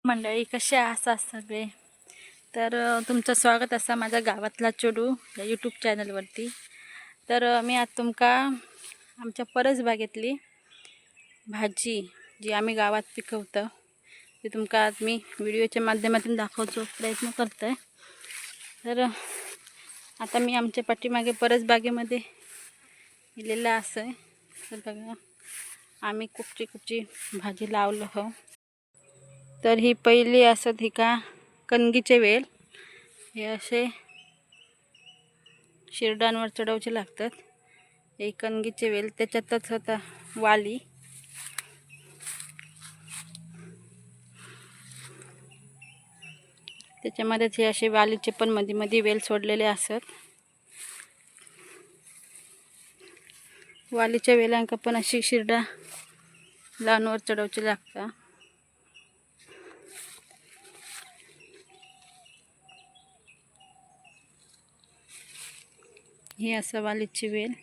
मंडळी कशा आहात सगळे. तर तुमचं स्वागत असा माझ्या गावातला चोडू या यूट्यूब चॅनलवरती. तर मी आज तुमका आमच्या परसबागेतली भाजी जी आम्ही गावात पिकवतो ती तुमका आज मी व्हिडिओच्या माध्यमातून दाखवतो प्रयत्न करतोय. तर आता मी आमच्या पाठीमागे परसबागेमध्ये गेलेला असं. तर बघा आम्ही कुठची भाजी लावलो हो. तर ही पहिली असत ही का कणगीचे वेल. हे असे शिरडांवर चढवचे लागतात. हे कणगीचे वेल त्याच्यातच होता वाली. त्याच्यामध्येच हे असे वालीचे पण मध्ये मध्ये वेल सोडलेले असत. वालीच्या वेलांका पण अशी शिरडा लांवर चढवचे लागतात. ही असं वालीची वेल.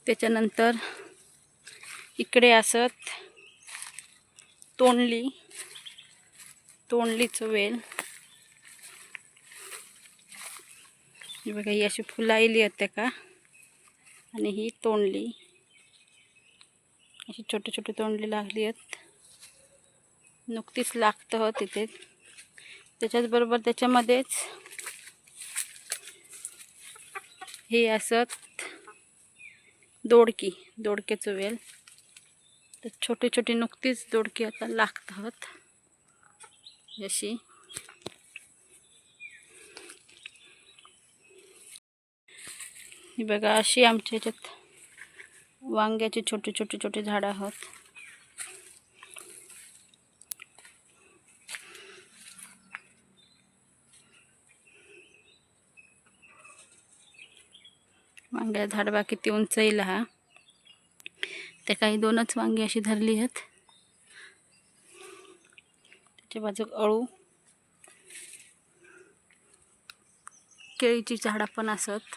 त्याच्यानंतर इकडे असत तोंडलीचं वेल. ही बघा ही अशी फुलायली होते का. आणि ही तोंडली अशी छोटे छोटे तोंडली लागली आहेत. नुकतीच लागतं हो तिथे. त्याच्याच बरोबर त्याच्यामध्येच हे असत दोडक्याचं वेल. तर छोटी छोटी नुकतीच दोडकी आता लागतात अशी. ही बघा अशी आमच्या ह्याच्यात वांग्याची छोटे छोटे झाडं आहेत. वांग्या झाडबा किती उंच येईल हा. ते काही दोनच वांगी अशी धरली आहेत. त्याच्या बाजूक अळू केळीची झाडं पण असत.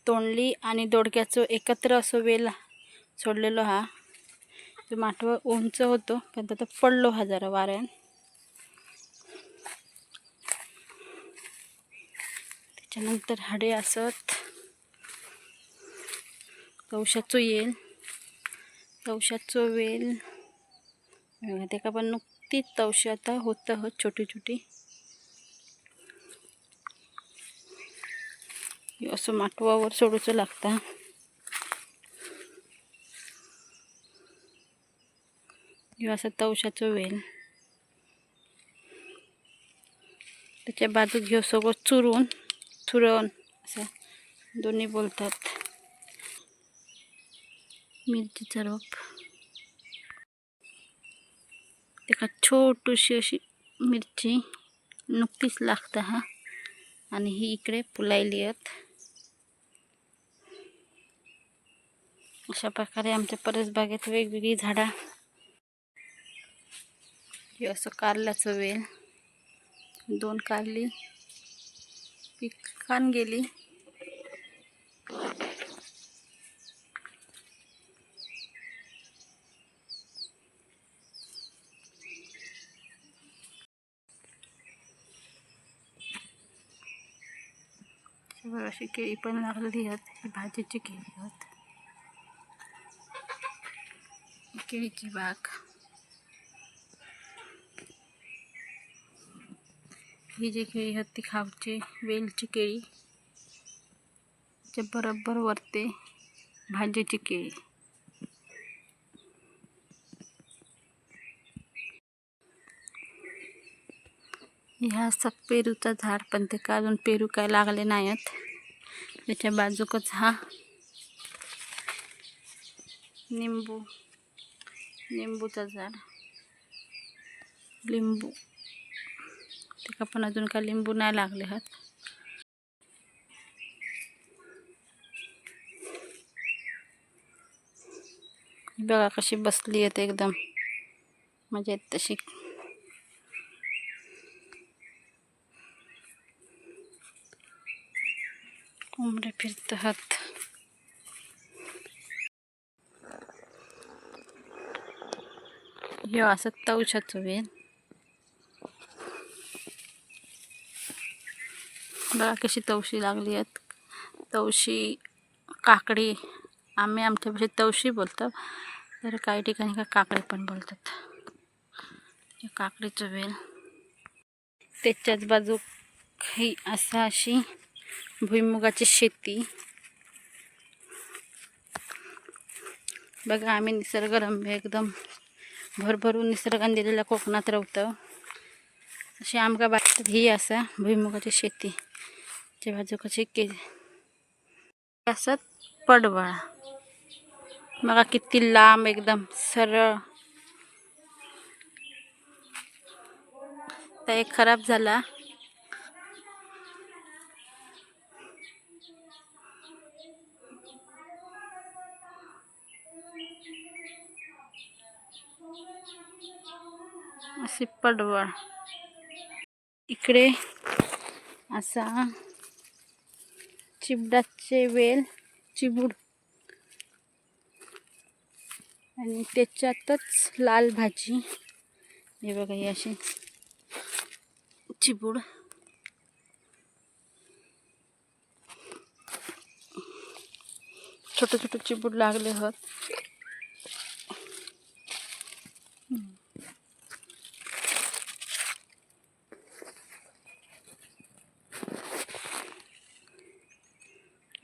तोंडली आणि दोडक्याचं एकत्र असं वेल सोडलेलो हा. तो माठवं उंच होतो पण तो पडलो हा जरा वाऱ्यान. त्याच्यानंतर हाडे असत तवशाचं वेल. ते का पण नुकतीच तवशी आता होतं छोटी छोटी. असं माठवावर सोडूचं लागतं. असं तवशाचं वेल. त्याच्या बाजूत घेऊ सगळं चुरण असं दोन्ही बोलतात. मिरचीचं रोप. एका छोटीशी अशी मिरची नुकतीच लागतं हा. आणि ही इकडे फुलायली आहेत. अशा प्रकारे आमच्या परसबागेत वेगवेगळी झाडं. हे असं कारल्याचं वेल. 2 कारली पिकान गेली. अशी केळी पण लागलेली आहेत. ही भाजीची केळी आहेत. केळीची बाग. ही जी केळी आहेत ती खावची वेलची केळी. च्या बरोबर वरते भाजीची केळी. ह्या असं पेरूचं झाड पण ते का अजून पेरू काय लागले नाहीत. त्याच्या बाजूकच हा निंबूचं झाड. लिंबू ते पण अजून काय लिंबू नाही लागले आहेत. बघा कशी बसली आहेत एकदम म्हणजे तशी. कोंबडे फिरतात. ह्यो असं तवशाचं वेल. बघा कशी तवशी लागली आहेत. तवशी, काकडी, आम्ही आमच्यापाशी तवशी बोलतो, तर काही ठिकाणी का काकडी पण बोलतात. काकडीचं वेल. त्याच्याच बाजू ही अशी भुईमुगाची शेती. बघा आम्ही निसर्गरम्य एकदम भरभरून निसर्गाने दिलेल्या कोकणात राहतो. अशी आमका बाहेर ही असा भुईमुगाची शेती. त्या बाजू कशी असं पडवळा. बघा किती लांब एकदम सरळ. तर एक खराब झाला. अशी पडवळ. इकडे असा चिबडाचे वेल, चिबूड, आणि त्याच्यातच लाल भाजी. हे बघा ही अशी चिबूड. छोटे छोटे चिबूड लागले होत.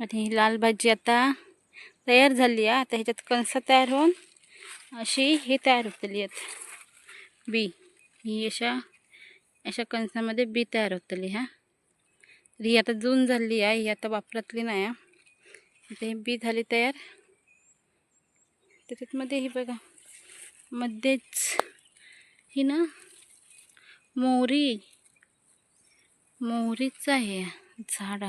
आणि ही लाल भाजी आता तयार झाली आहे. आता ह्याच्यात कणस तयार होऊन अशी हे तयार होतली आहेत बी. ही अशा कणसामध्ये बी तयार होतली. ही आता जून झाली आहे. ही आता वापरातली नाही. आता ही बी झाली तयार. त्याच्यात मध्ये ही बघा मध्येच ही ना मोहरीचं आहे झाड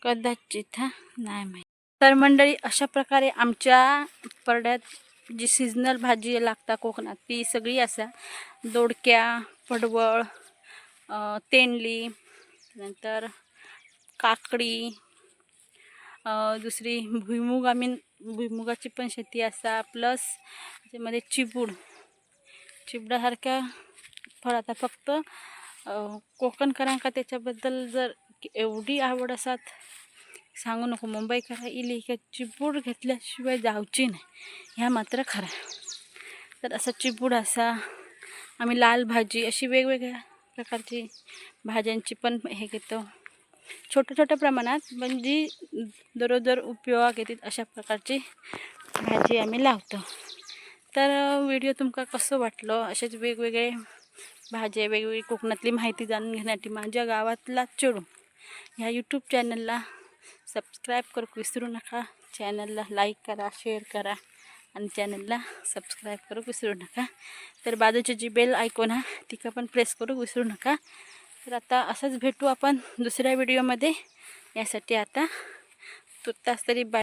कदाचित, नाही माहीत. तर मंडळी अशा प्रकारे आमच्या परड्यात जी सीजनल भाजी लागतात कोकणात ती सगळी असा. दोडक्या, पडवळ, तेंडली, नंतर काकडी, दुसरी भुईमुग. आम्ही भुईमुगाची पण शेती असा. प्लस त्याच्यामध्ये चिबडासारख्या फळ. आता फक्त कोकणकरांका त्याच्याबद्दल जर एवढी आवड असतात सांगू नको. मुंबईकरा इली का चिबूड घेतल्याशिवाय जाऊची नाही, ह्या मात्र खरा. तर असा चिबूड असा. आम्ही लाल भाजी अशी वेगवेगळ्या प्रकारची भाज्यांची पण हे घेतो, छोट्या छोट्या प्रमाणात, पण जी दररोज उपयोगाक येतात अशा प्रकारची भाजी आम्ही लावतो. तर व्हिडिओ तुमका कसं वाटलं? असेच वेगवेगळे भाज्या, वेगवेगळी कोकणातली माहिती जाणून घेण्यासाठी माझ्या गावातला चोडू ह्या यूट्यूब चॅनलला सबस्क्राईब करूक विसरू नका. चॅनलला लाईक करा, शेअर करा आणि चॅनलला सबस्क्राईब करूक विसरू नका. तर बाजूची जी बेल आयकॉन आहे तिका पण प्रेस करूक विसरू नका. तर आता असंच भेटू आपण दुसऱ्या व्हिडिओमध्ये. यासाठी आता तुर्तास तरी बाय.